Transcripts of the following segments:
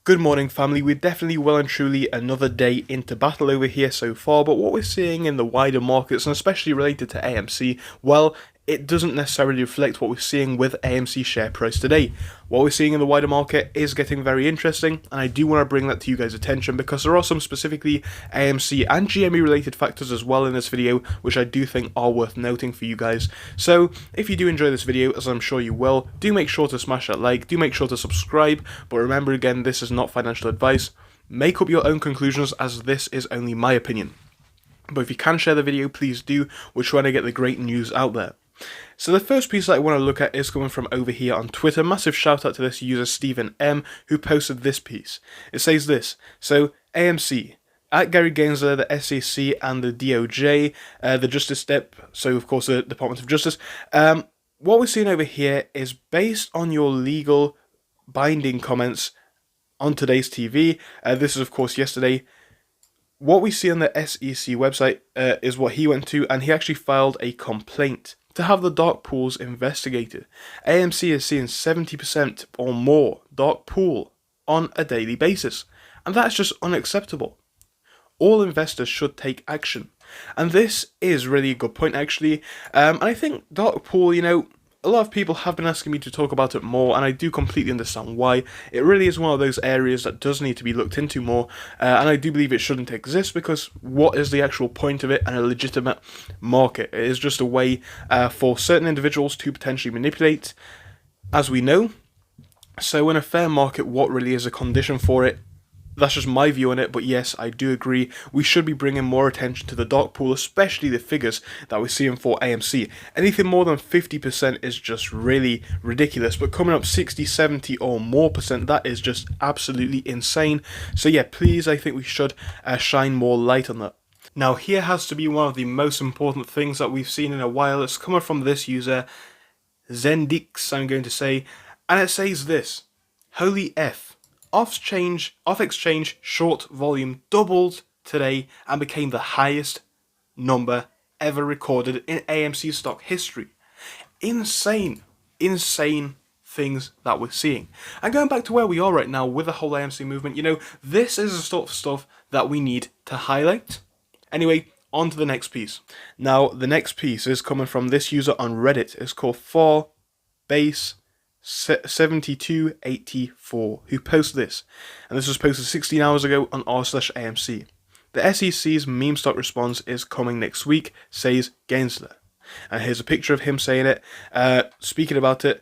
Good morning, family. We're definitely well and truly another day into battle over here so far, but what we're seeing in the wider markets, and especially related to AMC, well, it doesn't necessarily reflect what we're seeing with AMC share price today. What we're seeing in the wider market is getting very interesting, and I do want to bring that to you guys' attention because there are some specifically AMC and GME related factors as well in this video, which I do think are worth noting for you guys. So, if you do enjoy this video, as I'm sure you will, do make sure to smash that like, do make sure to subscribe, but remember again, this is not financial advice. Make up your own conclusions as this is only my opinion. But if you can share the video, please do. We're trying to get the great news out there. So the first piece that I want to look at is coming from over here on Twitter. Massive shout out to this user Stephen M, who posted this piece. It says this: so AMC, at Gary Gensler, the SEC and the DOJ, the Justice Step, so of course the Department of Justice, what we're seeing over here is based on your legal binding comments on today's TV. This is of course yesterday. What we see on the SEC website is what he went to, and he actually filed a complaint to have the dark pools investigated. AMC is seeing 70% or more dark pool on a daily basis, and that's just unacceptable. All investors should take action, and this is really a good point actually. And I think dark pool, a lot of people have been asking me to talk about it more, and I do completely understand why. It really is one of those areas that does need to be looked into more, and I do believe it shouldn't exist, because what is the actual point of it and a legitimate market? It is just a way for certain individuals to potentially manipulate, as we know. So in a fair market, what really is a condition for it? That's just my view on it, but yes, I do agree. We should be bringing more attention to the dark pool, especially the figures that we're seeing for AMC. Anything more than 50% is just really ridiculous, but coming up 60, 70 or more percent, that is just absolutely insane. So yeah, please, I think we should shine more light on that. Now here has to be one of the most important things that we've seen in a while. It's coming from this user, Zendix, I'm going to say, and it says this: holy F. Off-exchange short volume doubled today and became the highest number ever recorded in AMC stock history. Insane things that we're seeing. And going back to where we are right now with the whole AMC movement, this is the sort of stuff that we need to highlight. Anyway, on to the next piece. Now, the next piece is coming from this user on Reddit. It's called 4base7284, who posted this, and this was posted 16 hours ago on r/AMC. The SEC's meme stock response is coming next week, says Gensler. And here's a picture of him saying it, speaking about it.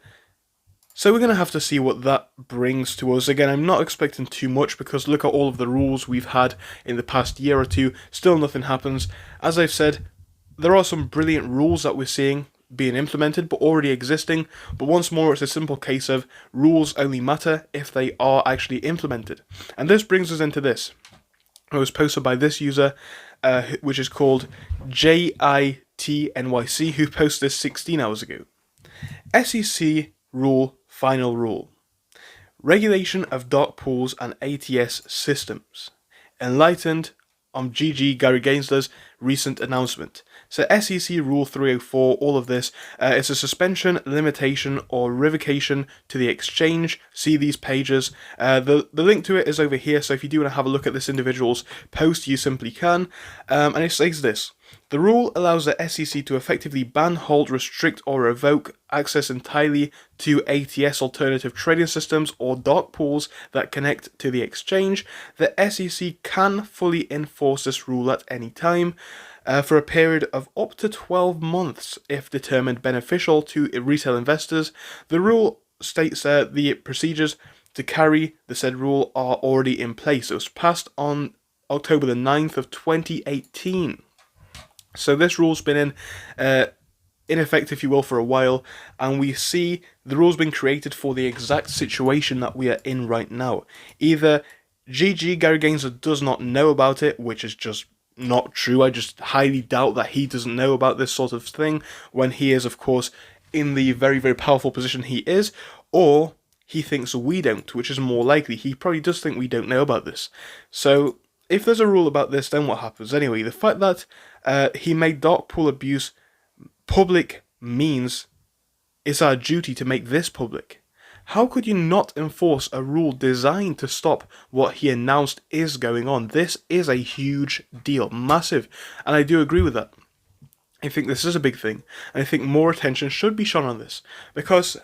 So we're going to have to see what that brings to us. Again, I'm not expecting too much, because look at all of the rules we've had in the past year or two, still nothing happens. As I've said, there are some brilliant rules that we're seeing being implemented but already existing, but once more it's a simple case of rules only matter if they are actually implemented. And this brings us into this. It was posted by this user, which is called JITNYC, who posted this 16 hours ago. SEC rule, final rule: regulation of dark pools and ATS systems, enlightened on GG Gary Gensler's recent announcement. So SEC Rule 304, all of this, it's a suspension, limitation, or revocation to the exchange. See these pages. The link to it is over here, so if you do want to have a look at this individual's post, you simply can. And it says this: the rule allows the SEC to effectively ban, hold, restrict, or revoke access entirely to ATS alternative trading systems or dark pools that connect to the exchange. The SEC can fully enforce this rule at any time for a period of up to 12 months if determined beneficial to retail investors. The rule states the procedures to carry the said rule are already in place. It was passed on October the 9th of 2018. So this rule's been in effect, if you will, for a while, and we see the rules being created for the exact situation that we are in right now. Either GG Gary Gensler does not know about it, which is just not true. I just highly doubt that he doesn't know about this sort of thing when he is, of course, in the very, very powerful position he is, or he thinks we don't, which is more likely. He probably does think we don't know about this. So if there's a rule about this, then what happens? Anyway, the fact that he made dark pool abuse public means it's our duty to make this public. How could you not enforce a rule designed to stop what he announced is going on? This is a huge deal, massive, and I do agree with that. I think this is a big thing, and I think more attention should be shone on this, because,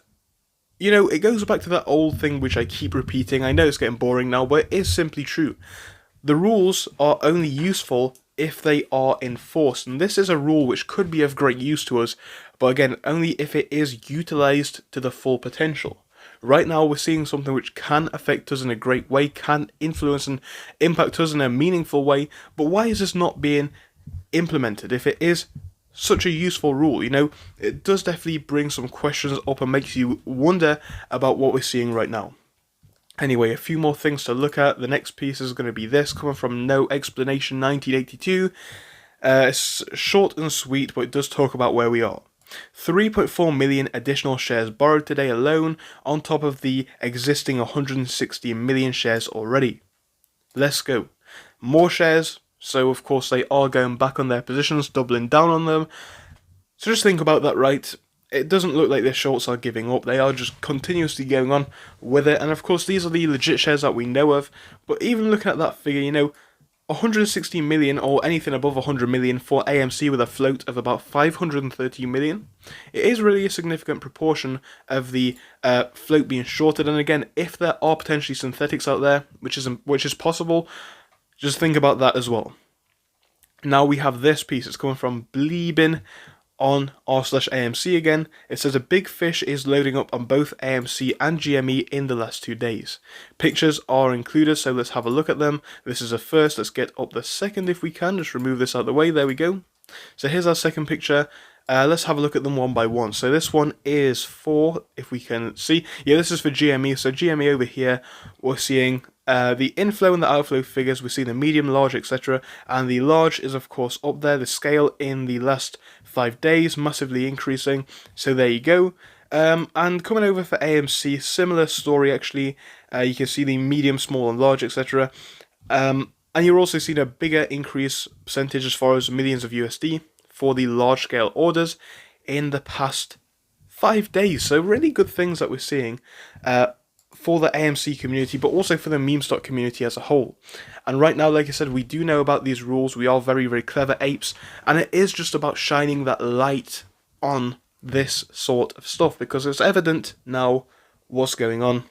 you know, it goes back to that old thing which I keep repeating. I know it's getting boring now, but it is simply true. The rules are only useful if they are enforced, and this is a rule which could be of great use to us, but again, only if it is utilised to the full potential. Right now, we're seeing something which can affect us in a great way, can influence and impact us in a meaningful way, but why is this not being implemented if it is such a useful rule? You know, it does definitely bring some questions up and makes you wonder about what we're seeing right now. Anyway, a few more things to look at. The next piece is going to be this, coming from No Explanation 1982. It's short and sweet, but it does talk about where we are. 3.4 million additional shares borrowed today alone, on top of the existing 160 million shares already. Let's go. More shares, so of course they are going back on their positions, doubling down on them. So just think about that, right? It doesn't look like the shorts are giving up, they are just continuously going on with it, and of course these are the legit shares that we know of, but even looking at that figure, you know, 160 million or anything above 100 million for AMC with a float of about 530 million. It is really a significant proportion of the float being shorted, and again, if there are potentially synthetics out there, which is possible, just think about that as well. Now we have this piece, it's coming from Bleebin on r/AMC again. It says a big fish is loading up on both AMC and GME in the last 2 days. Pictures are included, so let's have a look at them. This is a first, let's get up the second if we can, just remove this out of the way, there we go. So here's our second picture. Let's have a look at them one by one. So this one is for, if we can see, yeah, this is for GME. So GME over here, we're seeing the inflow and the outflow figures. We see the medium, large, etc. And the large is of course up there. The scale in the last 5 days massively increasing. So there you go. And coming over for AMC, similar story actually. You can see the medium, small, and large, etc. And you're also seeing a bigger increase percentage as far as millions of USD for the large scale orders in the past 5 days. So really good things that we're seeing for the AMC community, but also for the meme stock community as a whole. And right now, like I said, we do know about these rules. We are very, very clever apes, and it is just about shining that light on this sort of stuff, because it's evident now what's going on.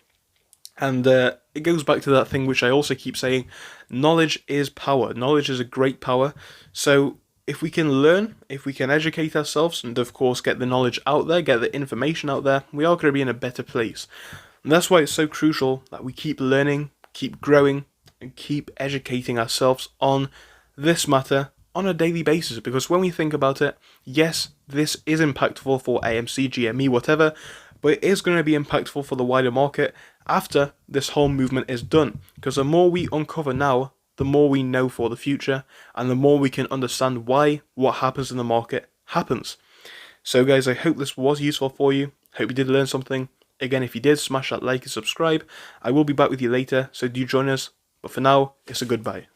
And it goes back to that thing which I also keep saying, knowledge is power. Knowledge is a great power. So if we can learn, if we can educate ourselves, and of course get the knowledge out there, get the information out there, we are going to be in a better place. And that's why it's so crucial that we keep learning, keep growing, and keep educating ourselves on this matter on a daily basis. Because when we think about it, yes, this is impactful for AMC, GME, whatever, but it is going to be impactful for the wider market after this whole movement is done. Because the more we uncover now, the more we know for the future, and the more we can understand why what happens in the market happens. So guys, I hope this was useful for you. Hope you did learn something. Again, if you did, smash that like and subscribe. I will be back with you later, so do join us. But for now, it's a goodbye.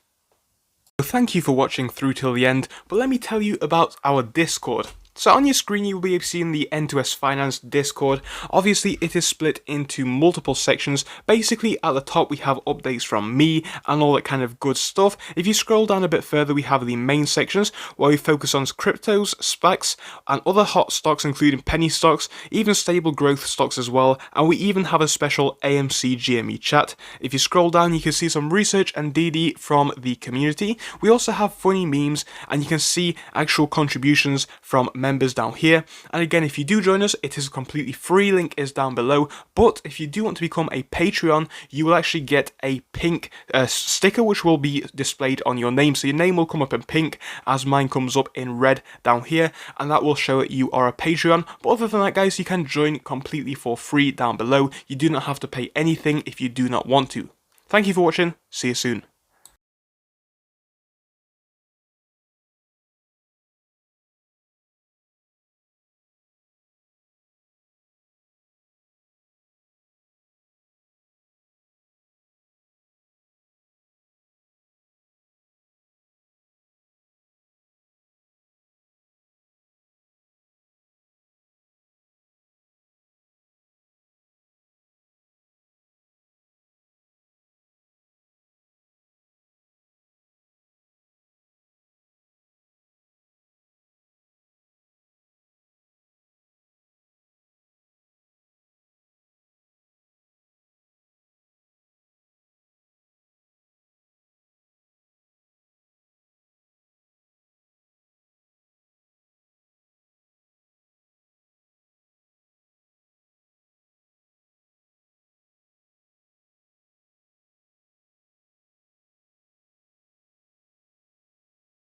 Thank you for watching through till the end, but let me tell you about our Discord. So on your screen you will be seeing the N2S Finance Discord. Obviously it is split into multiple sections. Basically at the top we have updates from me and all that kind of good stuff. If you scroll down a bit further we have the main sections where we focus on cryptos, SPACs and other hot stocks including penny stocks, even stable growth stocks as well, and we even have a special AMC GME chat. If you scroll down you can see some research and DD from the community. We also have funny memes and you can see actual contributions from members down here. And again, if you do join us, it is completely free, link is down below. But if you do want to become a Patreon, you will actually get a pink sticker which will be displayed on your name. So your name will come up in pink as mine comes up in red down here, and that will show that you are a Patreon. But other than that guys, you can join completely for free down below. You do not have to pay anything if you do not want to. Thank you for watching, see you soon.